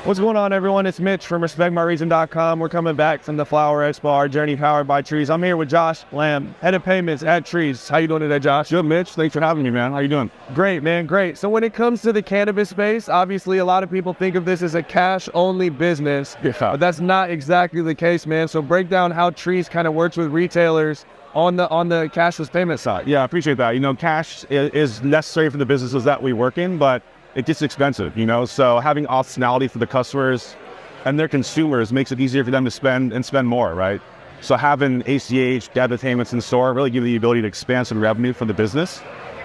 What's going on, everyone? It's Mitch from RespectMyReason.com. We're coming back from the Flower Expo, our journey powered by Treez. I'm here with Josh Lamb, head of payments at Treez. How you doing today, Josh? Good, Mitch. Thanks for having me, man. How you doing? Great, man. Great. So when it comes to the cannabis space, obviously a lot of people think of this as a cash-only business, but that's not exactly the case, man. So break down how Treez kind of works with retailers on the cashless payment side. Yeah, I appreciate that. Cash is necessary for the businesses that we work in, but it gets expensive, so having optionality for the customers and their consumers makes it easier for them to spend more, right? So having ACH, debit payments in store really give you the ability to expand some revenue for the business,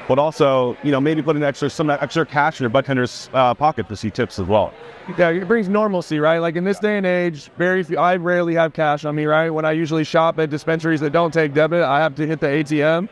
but also, maybe put some extra cash in your bartender's pocket to see tips as well. Yeah, it brings normalcy, right? Like in this day and age, I rarely have cash on me, right? When I usually shop at dispensaries that don't take debit, I have to hit the ATM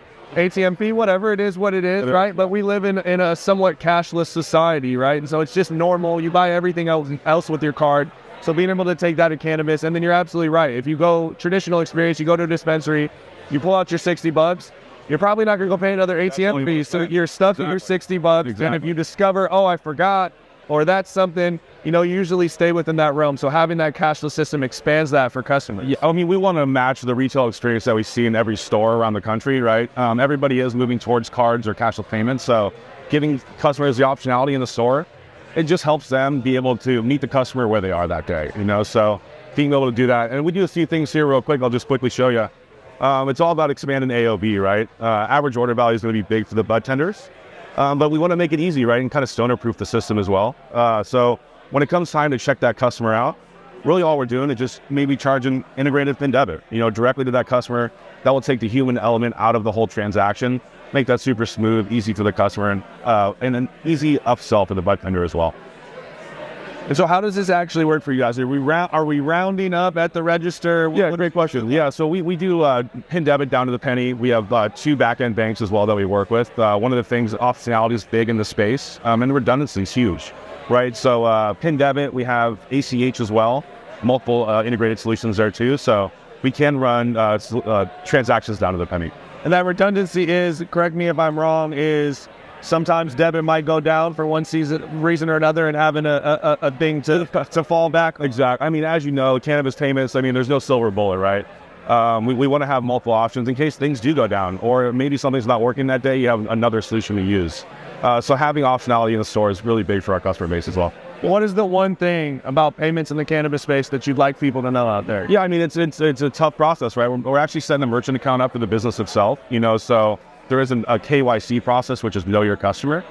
fee, whatever it is, what it is, right? But we live in a somewhat cashless society, right? And so it's just normal. You buy everything else with your card. So being able to take that to cannabis, and then you're absolutely right. If you go traditional experience, you go to a dispensary, you pull out your $60, you're probably not going to go pay another ATM fee. So you're stuck at your $60. Exactly. And if you discover, oh, I forgot, or that's something, you usually stay within that realm. So having that cashless system expands that for customers. Yeah, we want to match the retail experience that we see in every store around the country, right? Everybody is moving towards cards or cashless payments. So giving customers the optionality in the store, it just helps them be able to meet the customer where they are that day, So being able to do that. And we do a few things here real quick. I'll just quickly show you. It's all about expanding AOV, right? Average order value is going to be big for the bud tenders. But we want to make it easy, right? And kind of stoner-proof the system as well. So when it comes time to check that customer out, really all we're doing is just maybe charging integrated PIN debit, directly to that customer. That will take the human element out of the whole transaction, make that super smooth, easy for the customer, and an easy upsell for the bud tender as well. And so how does this actually work for you guys? Are we rounding up at the register? Yeah, great question. Yeah, so we do PIN debit down to the penny. We have two back-end banks as well that we work with. One of the things, optionality is big in the space, and redundancy is huge, right? So PIN debit, we have ACH as well, multiple integrated solutions there too. So we can run transactions down to the penny. And that redundancy is, correct me if I'm wrong, is sometimes debit might go down for one reason or another, and having a thing to fall back. Exactly. As you know, cannabis payments, there's no silver bullet, right? We want to have multiple options in case things do go down, or maybe something's not working that day, you have another solution to use. So having optionality in the store is really big for our customer base as well. What is the one thing about payments in the cannabis space that you'd like people to know out there? Yeah, it's a tough process, right? We're actually setting a merchant account up for the business itself, so there isn't a KYC process, which is know your customer.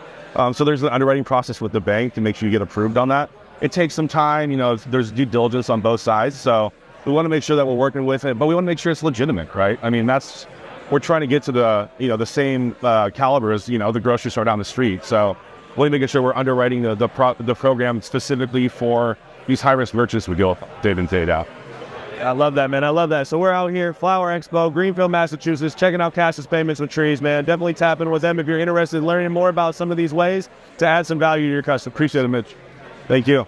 So there's an underwriting process with the bank to make sure you get approved on that. It takes some time, there's due diligence on both sides. So we want to make sure that we're working with it, but we want to make sure it's legitimate, right? We're trying to get to the same caliber as, the grocery store down the street. So we're making sure we're underwriting the program specifically for these high-risk merchants we deal with day in, day out. I love that, man. I love that. So we're out here, Flower Expo, Greenfield, Massachusetts, checking out cashless payments with Treez, man. Definitely tap in with them if you're interested in learning more about some of these ways to add some value to your customer. Appreciate it, Mitch. Thank you.